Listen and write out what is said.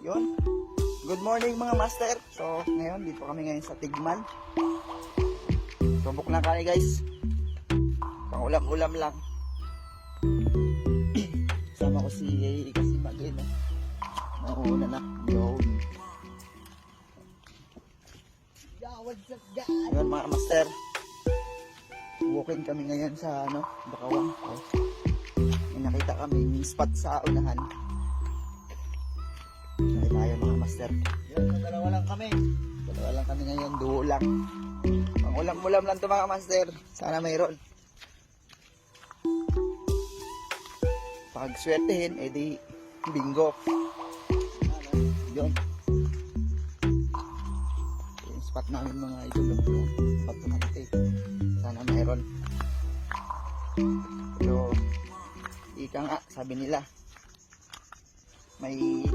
Yun. Good morning mga master. So ngayon dito kami ngayon sa Tigman. Subok na kami guys. Pang ulam-ulam lang. Sama ko si Magin. Nauna na. Yun. Yun mga master. Walking kami ngayon sa Bakawang. May nakita kami yung spot sa unahan. Nakita tayo mga master. Yun, dalawa lang kami. Dalawa lang kami ngayon, duo lang. Ang ulam-ulam lang to mga master. Sana mayroon. Pag swertehin, edi bingo. Yun. Yung spot namin mga idol. Spot natin. Sana mayroon. Pero ika nga, sabi nila may